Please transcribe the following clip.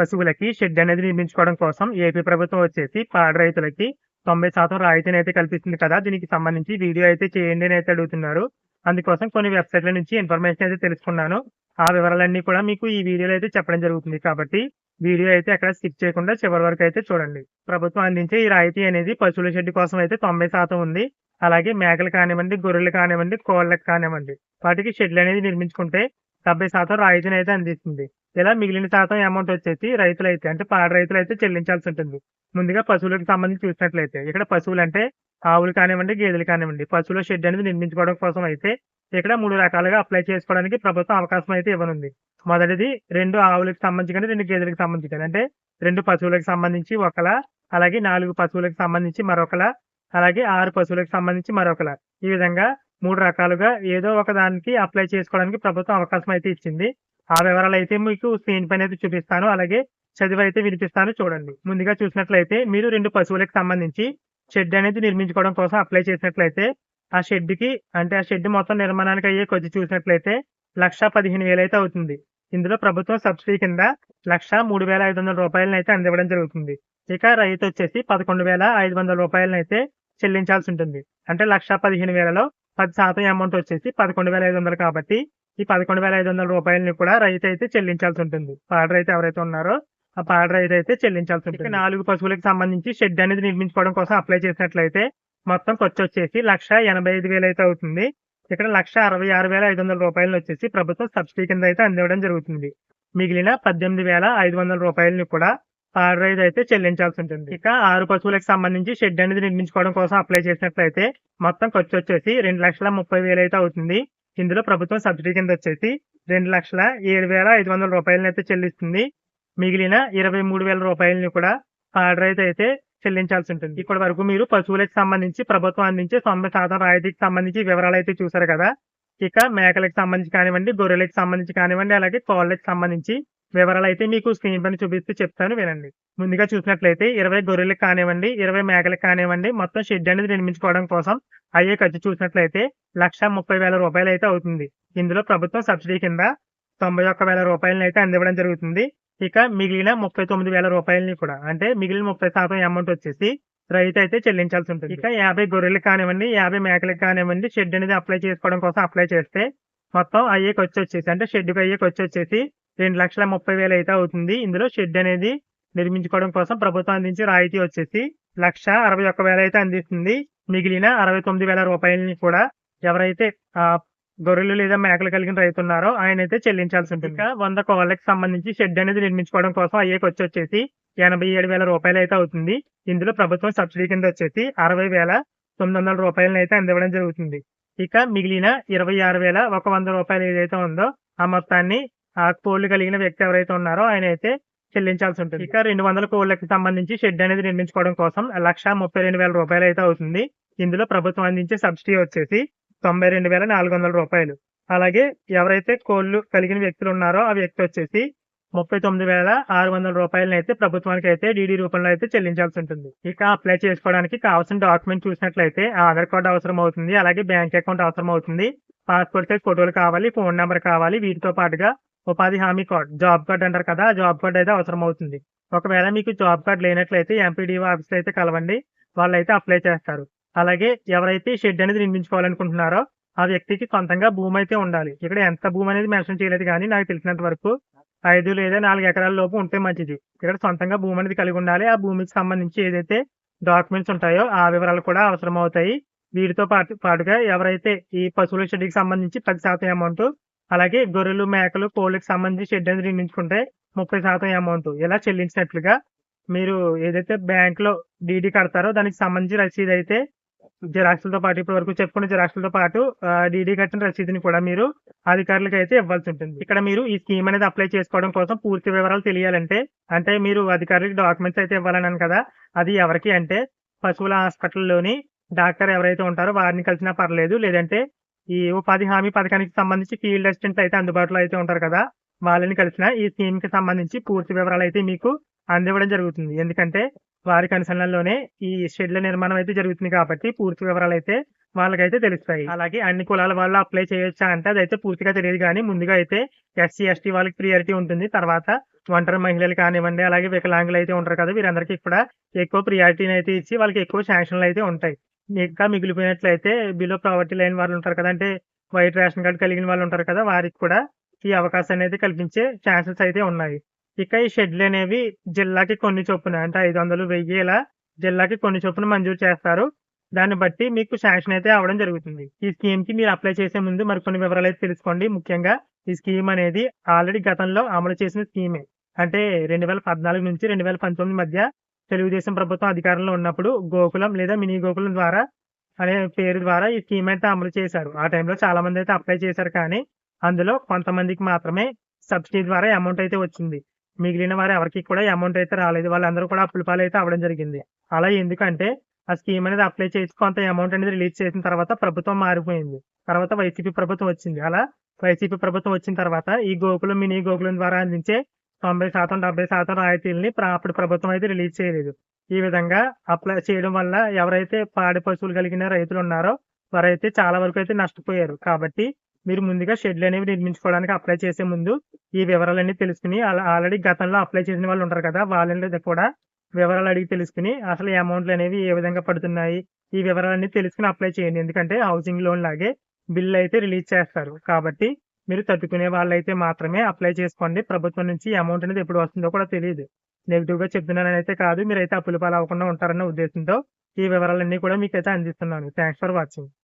పశువులకి షెడ్ అనేది నిర్మించుకోవడం కోసం ఏపీ ప్రభుత్వం వచ్చేసి పాడి రైతులకి 90% రాయితీని అయితే కల్పిస్తుంది కదా! దీనికి సంబంధించి వీడియో అయితే చేయండి అని అయితే అడుగుతున్నారు. అందుకోసం కొన్ని వెబ్‌సైట్‌ల నుంచి ఇన్ఫర్మేషన్ అయితే తెలుసుకున్నాను. ఆ వివరాలన్నీ కూడా మీకు ఈ వీడియోలో అయితే చెప్పడం జరుగుతుంది. కాబట్టి వీడియో అయితే ఎక్కడ స్కిప్ చేయకుండా చివరి వరకు అయితే చూడండి. ప్రభుత్వం అందించే ఈ రాయితీ అనేది పశువుల షెడ్ కోసం అయితే 90% ఉంది. అలాగే మేకలు కానివ్వండి, గొర్రెలు కానివ్వండి, కోళ్ళకి కానివ్వండి, వాటికి షెడ్‌లనేది నిర్మించుకుంటే 70% రాయితీని అయితే అందిస్తుంది. ఇలా మిగిలిన శాతం అమౌంట్ వచ్చేసి రైతులైతే అంటే పాడి రైతులైతే చెల్లించాల్సి ఉంటుంది. ముందుగా పశువులకు సంబంధించి చూసినట్లయితే ఇక్కడ పశువులంటే ఆవులు కానివ్వండి, గేదెలు కానివ్వండి, పశువుల షెడ్ అనేది నిర్మించుకోవడం కోసం అయితే ఇక్కడ 3 రకాలుగా అప్లై చేసుకోవడానికి ప్రభుత్వం అవకాశం అయితే ఇవ్వనుంది. మొదటిది 2 ఆవులకు సంబంధించి గాని, 2 గేదెలకు సంబంధించి గాని, అంటే 2 పశువులకు సంబంధించి ఒకలా, అలాగే 4 పశువులకు సంబంధించి మరొకలా, అలాగే 6 పశువులకు సంబంధించి మరొకలా. ఈ విధంగా 3 రకాలుగా ఏదో ఒక దానికి అప్లై చేసుకోవడానికి ప్రభుత్వం అవకాశం అయితే ఇచ్చింది. ఆ వివరాలైతే మీకు స్క్రీన్ పైన అయితే చూపిస్తాను. అలాగే చదివైతే వినిపిస్తాను చూడండి. ముందుగా చూసినట్లయితే మీరు 2 పశువులకు సంబంధించి షెడ్ అనేది నిర్మించుకోవడం కోసం అప్లై చేసినట్లయితే ఆ షెడ్‌కి అంటే ఆ షెడ్ మొత్తం నిర్మాణానికి అయ్యే ఖర్చు చూసినట్లయితే 1,15,000 అయితే అవుతుంది. ఇందులో ప్రభుత్వం సబ్సిడీ కింద 1,03,500 రూపాయలనైతే అందివ్వడం జరుగుతుంది. ఇక రైతొచ్చేసి 11,500 రూపాయలనైతే చెల్లించాల్సి ఉంటుంది. అంటే 1,15,000లో 10% అమౌంట్ వచ్చేసి 11,500 కాబట్టి ఈ 11,500 రూపాయలని కూడా రైతైతే చెల్లించాల్సి ఉంటుంది. పాడి రైతు ఎవరైతే ఉన్నారో ఆ పాడి రైతైతే చెల్లించాల్సి ఉంటుంది. ఇక 4 పశువులకు సంబంధించి షెడ్ అనేది నిర్మించుకోవడం కోసం అప్లై చేసినట్లయితే మొత్తం ఖర్చొచ్చేసి 1,85,000 అయితే అవుతుంది. ఇక్కడ 1,66,500 రూపాయలనొచ్చేసి ప్రభుత్వం సబ్సిడీ కింద అయితే అందివ్వడం జరుగుతుంది. మిగిలిన 18,500 రూపాయలని కూడా పాడి రైతు అయితే చెల్లించాల్సి ఉంటుంది. ఇక 6 పశువులకు సంబంధించి షెడ్ అనేది నిర్మించుకోవడం కోసం అప్లై చేసినట్లయితే మొత్తం ఖర్చొచ్చేసి 2,30,000 అయితే అవుతుంది. ఇందులో ప్రభుత్వం సబ్సిడీ కింద వచ్చేసి 2,07,500 రూపాయలనైతే చెల్లిస్తుంది. మిగిలిన 23,000 రూపాయలని కూడా పాడి రైతు అయితే చెల్లించాల్సి ఉంటుంది. ఇప్పటి వరకు మీరు పశువులకు సంబంధించి ప్రభుత్వం అందించే 90% రాయితీకి సంబంధించి వివరాలైతే చూసారు కదా! ఇక మేకలకు సంబంధించి కానివ్వండి, గొర్రెలకు సంబంధించి కానివ్వండి, అలాగే కోళ్ళకి సంబంధించి వివరాలైతే మీకు స్క్రీన్ పైన చూపిస్తూ చెప్తాను వినండి. ముందుగా చూసినట్లయితే 20 గొర్రెలకు కానివ్వండి, 20 మేకలకు కానివ్వండి, మొత్తం షెడ్ అనేది నిర్మించుకోవడం కోసం అయ్యే ఖర్చు చూసినట్లయితే 1,30,000 రూపాయలైతే అవుతుంది. ఇందులో ప్రభుత్వం సబ్సిడీ కింద 91,000 రూపాయలనైతే అందివ్వడం జరుగుతుంది. ఇక మిగిలిన 39,000 రూపాయలని కూడా అంటే మిగిలిన 30% అమౌంట్ వచ్చేసి రైతైతే చెల్లించాల్సి ఉంటుంది. ఇక 50 గొర్రెలకు కానివ్వండి, 50 మేకలకు కానివ్వండి షెడ్ అనేది అప్లై చేసుకోవడం కోసం అప్లై చేస్తే మొత్తం అయ్యే ఖర్చొచ్చేసి అంటే షెడ్‌కి అయ్యే ఖర్చొచ్చేసి 2,30,000 అయితే అవుతుంది. ఇందులో షెడ్ అనేది నిర్మించుకోవడం కోసం ప్రభుత్వం అందించే రాయితీ వచ్చేసి 1,61,000 అయితే అందిస్తుంది. మిగిలిన 69,000 రూపాయలని కూడా ఎవరైతే గొర్రెలు లేదా మేకలు కలిగిన రైతున్నారో ఆయనైతే చెల్లించాల్సి ఉంటుంది. ఇక 100 కోళ్ళకి సంబంధించి షెడ్ అనేది నిర్మించుకోవడం కోసం అయ్యే ఖర్చొచ్చేసి 87,000 రూపాయలైతే అవుతుంది. ఇందులో ప్రభుత్వం సబ్సిడీ కింద వచ్చేసి 60,900 రూపాయలనైతే అందివ్వడం జరుగుతుంది. ఇక మిగిలిన 26,100 రూపాయలు ఏదైతే ఉందో ఆ మొత్తాన్ని ఆ కోళ్లు కలిగిన వ్యక్తి ఎవరైతే ఉన్నారో ఆయనైతే చెల్లించాల్సి ఉంటుంది. ఇక 200 కోళ్ళకి సంబంధించి షెడ్ అనేది నిర్మించుకోవడం కోసం 1,32,000 రూపాయలైతే అవుతుంది. ఇందులో ప్రభుత్వం అందించే సబ్సిడీ వచ్చేసి 92,400 రూపాయలు. అలాగే ఎవరైతే కోళ్లు కలిగిన వ్యక్తులు ఉన్నారో ఆ వ్యక్తి వచ్చేసి 39,600 రూపాయలనైతే ప్రభుత్వానికి అయితే డీడీ రూపంలో అయితే చెల్లించాల్సి ఉంటుంది. ఇక అప్లై చేసుకోవడానికి కావాల్సిన డాక్యుమెంట్ చూసినట్లయితే ఆధార్ కార్డు అవసరం అవుతుంది. అలాగే బ్యాంక్ అకౌంట్ అవసరం అవుతుంది. పాస్‌పోర్ట్ సైజ్ ఫోటోలు కావాలి, ఫోన్ నంబర్ కావాలి. వీటితో పాటుగా ఉపాధి హామీ కార్డ్, జాబ్ కార్డ్ అంటారు కదా! ఆ జాబ్ కార్డ్ అయితే అవసరం అవుతుంది. ఒకవేళ మీకు జాబ్ కార్డ్ లేనట్లయితే ఎంపీడీఓ ఆఫీస్‌లో అయితే కలవండి. వాళ్ళైతే అప్లై చేస్తారు. అలాగే ఎవరైతే షెడ్ అనేది నిర్మించుకోవాలనుకుంటున్నారో ఆ వ్యక్తికి సొంతంగా భూమి అయితే ఉండాలి. ఇక్కడ ఎంత భూమి అనేది మెన్షన్ చేయలేదు కానీ నాకు తెలిసినంత వరకు 5 లేదా 4 ఎకరాల లోపు ఉంటే మంచిది. ఇక్కడ సొంతంగా భూమి అనేది కలిగి ఉండాలి. ఆ భూమికి సంబంధించి ఏదైతే డాక్యుమెంట్స్ ఉంటాయో ఆ వివరాలు కూడా అవసరం అవుతాయి. వీటితో పాటుగా ఎవరైతే ఈ పశువుల షెడ్‌కి సంబంధించి 10% అమౌంట్, అలాగే గొర్రెలు, మేకలు, కోళ్ళకి సంబంధించి షెడ్ అనేది నిర్మించుకుంటే 30% అమౌంట్ ఇలా చెల్లించినట్లుగా మీరు ఏదైతే బ్యాంక్‌లో డీడీ కడతారో దానికి సంబంధించి రసీదైతే జిరాక్స్‌లతో పాటు ఇప్పటి వరకు చెప్పుకున్న జిరాక్స్‌లతో పాటు డీడీ కట్టిన రసీదుని కూడా మీరు అధికారులకైతే ఇవ్వాల్సి ఉంటుంది. ఇక్కడ మీరు ఈ స్కీమ్ అనేది అప్లై చేసుకోవడం కోసం పూర్తి వివరాలు తెలియాలంటే అంటే మీరు అధికారులకి డాక్యుమెంట్స్ అయితే ఇవ్వాలన్నాను కదా! అది ఎవరికి అంటే పశువుల హాస్పిటల్‌లోని డాక్టర్ ఎవరైతే ఉంటారో వారిని కలిసినా పర్లేదు. లేదంటే ఈ ఉపాధి హామీ పథకానికి సంబంధించి ఫీల్డ్ అసిస్టెంట్స్ అయితే అందుబాటులో అయితే ఉంటారు కదా! వాళ్ళని కలిసినా ఈ స్కీమ్‌కి సంబంధించి పూర్తి వివరాలైతే మీకు అందివ్వడం జరుగుతుంది. ఎందుకంటే వారి కన్సర్న్‌లోనే ఈ షెడ్‌ల నిర్మాణం అయితే జరుగుతుంది కాబట్టి పూర్తి వివరాలైతే వాళ్ళకైతే తెలుస్తాయి. అలాగే అన్ని కులాల వాళ్ళు అప్లై చేయొచ్చా అంటే అదైతే పూర్తిగా తెలీదు గానీ ముందుగా అయితే ఎస్సీ, ఎస్టీ వాళ్ళకి ప్రియారిటీ ఉంటుంది. తర్వాత ఒంటరి మహిళలు కానివ్వండి, అలాగే వికలాంగులైతే ఉంటారు కదా! వీరందరికీ కూడా ఎక్కువ ప్రియారిటీనైతే ఇచ్చి వాళ్ళకి ఎక్కువ శాంక్షన్‌లయితే ఉంటాయి. ఇంకా మిగిలిపోయినట్లయితే బిలో పావర్టీ లైన్ వాళ్ళు ఉంటారు కదా! అంటే వైట్ రేషన్ కార్డ్ కలిగిన వాళ్ళు ఉంటారు కదా! వారికి కూడా ఈ అవకాశాన్నయితే కల్పించే ఛాన్సెస్ అయితే ఉన్నాయి. ఇక ఈ షెడ్‌లనేవి జిల్లాకి కొన్ని చొప్పున అంటే 500, 1000 ఇలా జిల్లాకి కొన్ని చొప్పున మంజూరు చేస్తారు. దాన్ని బట్టి మీకు శాంక్షన్ అయితే అవ్వడం జరుగుతుంది. ఈ స్కీమ్‌కి మీరు అప్లై చేసే ముందు మరికొన్ని వివరాలైతే తెలుసుకోండి. ముఖ్యంగా ఈ స్కీమ్ అనేది ఆల్రెడీ గతంలో అమలు చేసిన స్కీమే. అంటే 2014 నుంచి 2019 మధ్య తెలుగుదేశం ప్రభుత్వం అధికారంలో ఉన్నప్పుడు గోకులం లేదా మినీ గోకులం ద్వారా అనే పేరు ద్వారా ఈ స్కీమ్ అయితే అమలు చేశారు. ఆ టైంలో చాలా మందైతే అప్లై చేశారు కానీ, అందులో కొంతమందికి మాత్రమే సబ్సిడీ ద్వారా అమౌంట్ అయితే వచ్చింది. మిగిలిన వారు ఎవరికీ కూడా అమౌంట్ అయితే రాలేదు. వాళ్ళందరూ కూడా అప్పుల పాలైతే అవ్వడం జరిగింది. అలా ఎందుకంటే, ఆ స్కీమ్ అనేది అప్లై చేసి కొంత అమౌంట్ అనేది రిలీజ్ చేసిన తర్వాత ప్రభుత్వం మారిపోయింది. తర్వాత వైసీపీ ప్రభుత్వం వచ్చింది. అలా వైసీపీ ప్రభుత్వం వచ్చిన తర్వాత ఈ గోకులం, మినీ గోకులం ద్వారా అందించే 90%, 70% రాయితీలని అప్పుడు ప్రభుత్వం అయితే రిలీజ్ చేయలేదు. ఈ విధంగా అప్లై చేయడం వల్ల ఎవరైతే పాడి పశువులు కలిగిన రైతులున్నారో వారైతే చాలా వరకైతే నష్టపోయారు. కాబట్టి మీరు ముందుగా షెడ్‌లనేవి నిర్మించుకోవడానికి అప్లై చేసే ముందు ఈ వివరాలన్నీ తెలుసుకొని ఆల్రెడీ గతంలో అప్లై చేసిన వాళ్ళు ఉంటారు కదా! వాళ్ళని కూడా వివరాలు అడిగి తెలుసుకొని అసలు ఈ అమౌంట్‌లనేవి ఏ విధంగా పడుతున్నాయి? ఈ వివరాలన్నీ తెలుసుకొని అప్లై చేయండి. ఎందుకంటే హౌసింగ్ లోన్ లాగే బిల్ అయితే రిలీజ్ చేస్తారు. కాబట్టి మీరు తట్టుకునే వాళ్ళైతే మాత్రమే అప్లై చేసుకోండి. ప్రభుత్వం నుంచి ఈ అమౌంట్ అనేది ఎప్పుడు వస్తుందో కూడా తెలీదు. నెగెటివ్‌గా చెప్తున్నాననైతే కాదు. మీరైతే అప్పుల పాలవ్వకుండా ఉంటారన్న ఉద్దేశంతో ఈ వివరాలన్నీ కూడా మీకైతే అందిస్తున్నాను. Thanks for watching.